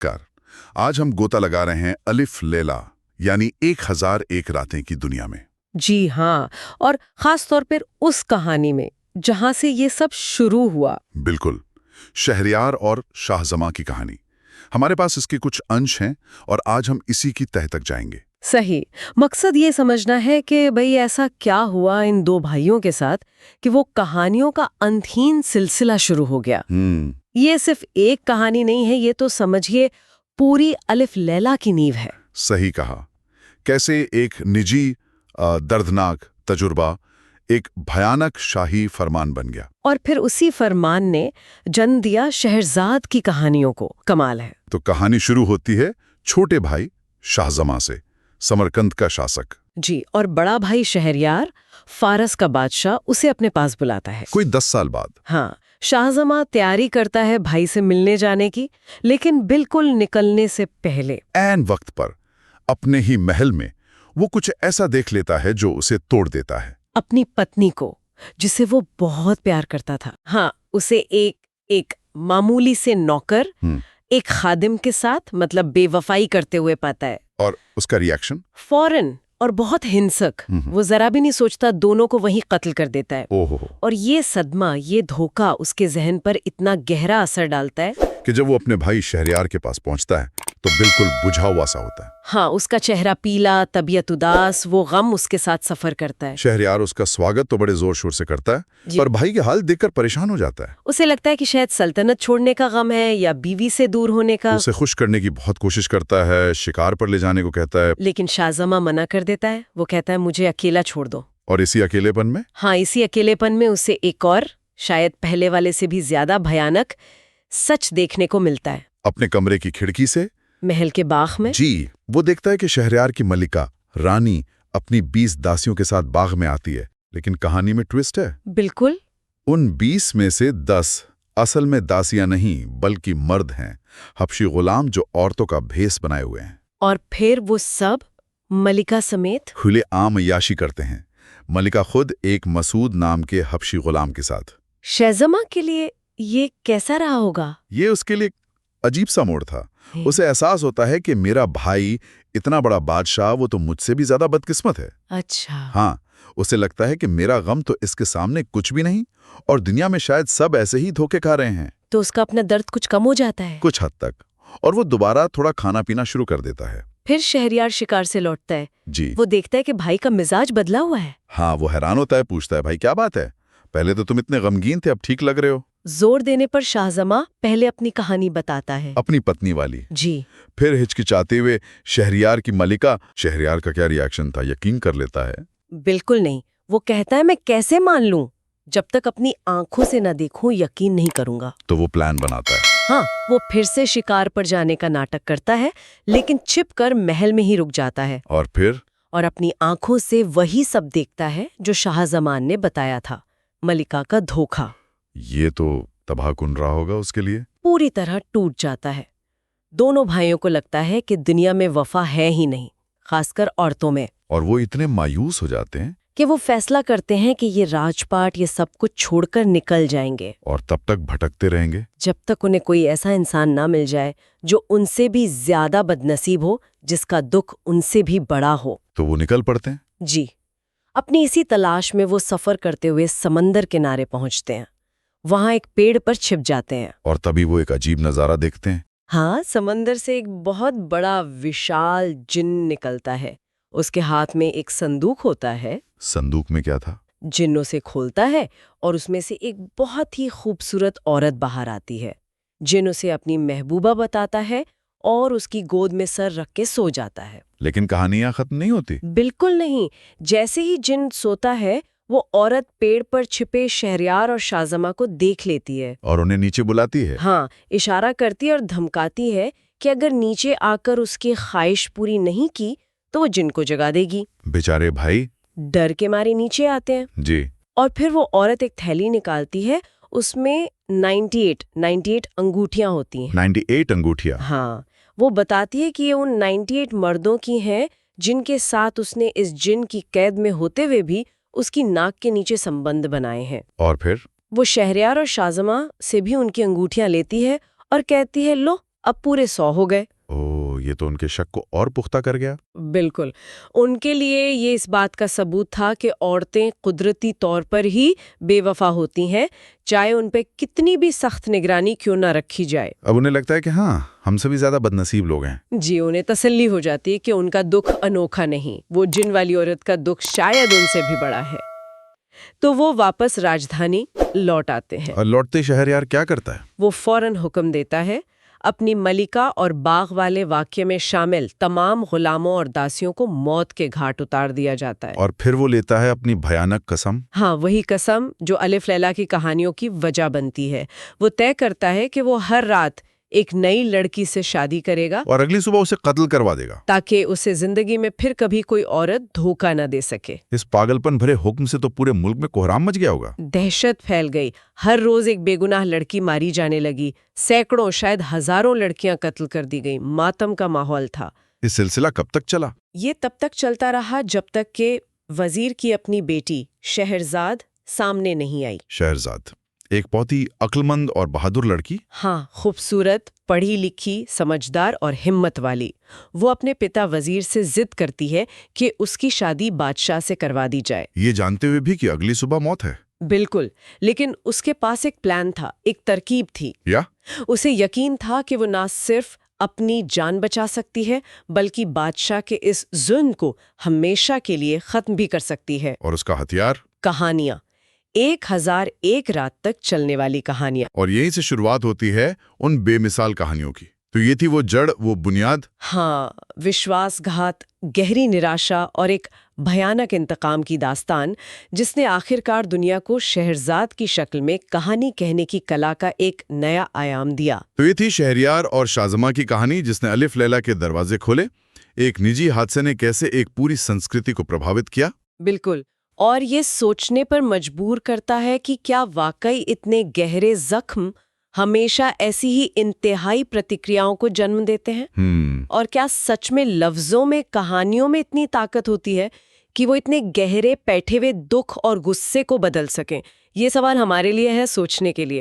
नमस्कार। आज हम गोता लगा रहे हैं अलिफ लैला यानी 1001 रातें की दुनिया में। जी हाँ, और खास तौर पर उस कहानी में जहां से ये सब शुरू हुआ। बिल्कुल, शहरयार और शाहजमा की कहानी। हमारे पास इसके कुछ अंश हैं और आज हम इसी की तह तक जाएंगे। सही। मकसद ये समझना है कि भाई ऐसा क्या हुआ इन दो भाइयों के साथ कि वो कहानियों का अनथीन सिलसिला शुरू हो गया। ये सिर्फ एक कहानी नहीं है, ये तो समझिए पूरी अलिफ लैला की नींव है। सही कहा। कैसे एक निजी दर्दनाक तजुर्बा एक भयानक शाही फरमान बन गया और फिर उसी फरमान ने जन्म दिया शहरजाद की कहानियों को। कमाल है। तो कहानी शुरू होती है छोटे भाई शाहजमा से, समरकंद का शासक। जी, और बड़ा भाई शहरयार, फारस का बादशाह, उसे अपने पास बुलाता है। कोई 10 साल बाद। हाँ, शाहजमा तैयारी करता है भाई से मिलने जाने की, लेकिन बिल्कुल निकलने से पहले ऐन वक्त पर अपने ही महल में वो कुछ ऐसा देख लेता है जो उसे तोड़ देता है। अपनी पत्नी को, जिसे वो बहुत प्यार करता था। हाँ, उसे एक मामूली से नौकर एक खादिम के साथ मतलब बेवफाई करते हुए पाता है। और उसका रिएक्शन फौरन और बहुत हिंसक, वो जरा भी नहीं सोचता, दोनों को वहीं कत्ल कर देता है। ओहो। और ये सदमा, ये धोखा उसके जहन पर इतना गहरा असर डालता है कि जब वो अपने भाई शहरयार के पास पहुंचता है तो बिल्कुल बुझा हुआ सा होता है। हाँ, उसका चेहरा पीला, तबीयत उदास, वो गम उसके साथ सफर करता है। शहरयार उसका स्वागत तो बड़े जोर शोर से करता है, पर भाई के हाल देखकर परेशान हो जाता है। उसे लगता है कि शायद सल्तनत छोड़ने का गम है या बीवी से दूर होने का। उसे खुश करने की बहुत कोशिश करता है, शिकार पर ले जाने को कहता है, लेकिन शाहजमा मना कर देता है। वो कहता है मुझे अकेला छोड़ दो। और इसी अकेलेपन में इसी अकेलेपन में उसे एक और, शायद पहले वाले से भी ज्यादा भयानक सच देखने को मिलता है। अपने कमरे की खिड़की से महल के बाग में जी, वो देखता है कि शहरयार की मलिका रानी अपनी 20 दासियों के साथ बाग में आती है। लेकिन कहानी में ट्विस्ट है। बिल्कुल। उन 20 में से 10 असल में दासियां नहीं बल्कि मर्द हैं, हबशी गुलाम जो औरतों का भेष बनाए हुए हैं। और फिर वो सब मलिका समेत खुले आम अय्याशी करते हैं, मलिका खुद एक मसूद नाम के हबशी गुलाम के साथ। शाहजमा के लिए ये कैसा रहा होगा? ये उसके लिए अजीब सा मोड़ था। उसे एहसास होता है कि मेरा भाई इतना बड़ा बादशाह, वो तो मुझसे भी ज्यादा बदकिस्मत है। अच्छा। हाँ, उसे लगता है कि मेरा गम तो इसके सामने कुछ भी नहीं और दुनिया में शायद सब ऐसे ही धोखे खा रहे हैं। तो उसका अपना दर्द कुछ कम हो जाता है कुछ हद तक, और वो दोबारा थोड़ा खाना पीना शुरू कर देता है। फिर शहरयार शिकार से लौटता है जी। वो देखता है कि भाई का मिजाज बदला हुआ है। हाँ, वो हैरान होता है, पूछता है भाई क्या बात है, पहले तो तुम इतने गमगीन थे, अब ठीक लग रहे हो। जोर देने पर शाहजमा पहले अपनी कहानी बताता है, अपनी पत्नी वाली। जी। फिर हिचकिचाते हुए शहरयार की मलिका, शहरयार का क्या रिएक्शन था, यकीन कर लेता है? बिल्कुल नहीं। वो कहता है मैं कैसे मान लूं, जब तक अपनी आंखों से न देखूं यकीन नहीं करूंगा। तो वो प्लान बनाता है। हाँ, वो फिर से शिकार पर जाने का नाटक करता है, लेकिन छिपकर महल में ही रुक जाता है। और फिर अपनी आंखों से वही सब देखता है जो शाहजमान ने बताया था, मलिका का धोखा। ये तो तबाहकुन रहा होगा उसके लिए। पूरी तरह टूट जाता है। दोनों भाइयों को लगता है कि दुनिया में वफा है ही नहीं, खासकर औरतों में। और वो इतने मायूस हो जाते हैं कि वो फैसला करते हैं कि ये राजपाट, ये सब कुछ छोड़कर निकल जाएंगे। और तब तक भटकते रहेंगे जब तक उन्हें कोई ऐसा इंसान ना मिल जाए जो उनसे भी ज्यादा बदनसीब हो, जिसका दुख उनसे भी बड़ा हो। तो वो निकल पड़ते हैं। जी। अपनी इसी तलाश में वो सफर करते हुए समंदर किनारे पहुंचते हैं। वहां एक पेड़ पर छिप जाते हैं और तभी वो एक अजीब नजारा देखते हैं। हाँ, समंदर से एक बहुत बड़ा विशाल जिन्न निकलता है। उसके हाथ में एक संदूक होता है। संदूक में क्या था? जिन्न उसे खोलता है और उसमें से एक बहुत ही खूबसूरत औरत बाहर आती है। जिन्न उसे अपनी महबूबा बताता है और उसकी गोद में सर रख के सो जाता है। लेकिन कहानी यहाँ खत्म नहीं होती। बिल्कुल नहीं। जैसे ही जिन्न सोता है, वो औरत पेड़ पर छिपे शहरयार और शाहजमा को देख लेती है और उन्हें नीचे बुलाती है। हाँ, इशारा करती है और धमकाती है कि अगर नीचे आकर उसकी ख्वाहिश पूरी नहीं की तो वो जिन्न को जगा देगी। बेचारे भाई डर के मारे नीचे आते हैं। जी। और फिर वो औरत एक थैली निकालती है, उसमें 98 अंगूठियां होती हैं। 98 अंगूठियां? हाँ, वो बताती है कि ये उन 98 मर्दों की हैं जिनके साथ उसने इस जिन्न की कैद में होते हुए भी उसकी नाक के नीचे संबंध बनाए हैं। और फिर वो शहरयार और शाहजमा से भी उनकी अंगूठियां लेती है और कहती है लो अब पूरे 100 हो गए। ओह, ये तो उनके शक को और पुख्ता कर गया। बिल्कुल। उनके लिए ये इस बात का सबूत था कि औरतें कुदरती तौर पर ही बेवफा होती हैं, चाहे उन पे कितनी भी सख्त निगरानी क्यों ना रखी जाए। अब उन्हें लगता है कि हाँ, हमसे भी ज्यादा बदनसीब लोग हैं। जी, उन्हें तसल्ली हो जाती है कि उनका दुख अनोखा नहीं, वो जिन वाली औरत का दुख शायद उनसे भी बड़ा है। तो वो वापस राजधानी लौट आते हैं। और लौटते शहरयार क्या करता है? वो फौरन हुक्म देता है अपनी मलिका और बाग वाले वाक्य में शामिल तमाम गुलामों और दासियों को मौत के घाट उतार दिया जाता है। और फिर वो लेता है अपनी भयानक कसम। हाँ, वही कसम जो अलिफ लैला की कहानियों की वजह बनती है। वो तय करता है कि वो हर रात एक नई लड़की से शादी करेगा और अगली सुबह उसे कत्ल करवा देगा, ताकि उसे जिंदगी में फिर कभी कोई औरत धोखा न दे सके। इस पागलपन भरे हुक्म से तो पूरे मुल्क में कोहराम मच गया होगा। दहशत फैल गई। हर रोज एक बेगुनाह लड़की मारी जाने लगी। सैकड़ों, शायद हजारों लड़कियां कत्ल कर दी गई। मातम का माहौल था। ये सिलसिला कब तक चला? ये तब तक चलता रहा जब तक कि वजीर की अपनी बेटी शहरजाद सामने नहीं आई। शहरजाद, एक बहुत ही अक्लमंद और बहादुर लड़की। हाँ, खूबसूरत, पढ़ी लिखी, समझदार और हिम्मत वाली। वो अपने पिता वजीर से जिद करती है कि उसकी शादी बादशाह से करवा दी जाए, ये जानते हुए भी कि अगली सुबह मौत है। बिल्कुल। लेकिन उसके पास एक प्लान था, एक तरकीब थी। या उसे यकीन था कि वो ना सिर्फ अपनी जान बचा सकती है, बल्कि बादशाह के इस जुल्म को हमेशा के लिए खत्म भी कर सकती है। और उसका हथियार? कहानियां। 1001 रात तक चलने वाली कहानियां। और यहीं से शुरुआत होती है उन बेमिसाल कहानियों की। तो ये थी वो जड़, वो बुनियाद। हाँ, विश्वासघात, गहरी निराशा और एक भयानक इंतकाम की दास्तान, जिसने आखिरकार दुनिया को शहरजाद की शक्ल में कहानी कहने की कला का एक नया आयाम दिया। तो ये थी शहरयार और शाहजमा की कहानी, जिसने अलिफ लैला के दरवाजे खोले। एक निजी हादसे ने कैसे एक पूरी संस्कृति को प्रभावित किया। बिल्कुल। और ये सोचने पर मजबूर करता है कि क्या वाकई इतने गहरे जख्म हमेशा ऐसी ही इंतहाई प्रतिक्रियाओं को जन्म देते हैं? और क्या सच में लफ्जों में, कहानियों में इतनी ताकत होती है कि वो इतने गहरे बैठे हुए दुख और गुस्से को बदल सकें? ये सवाल हमारे लिए है सोचने के लिए।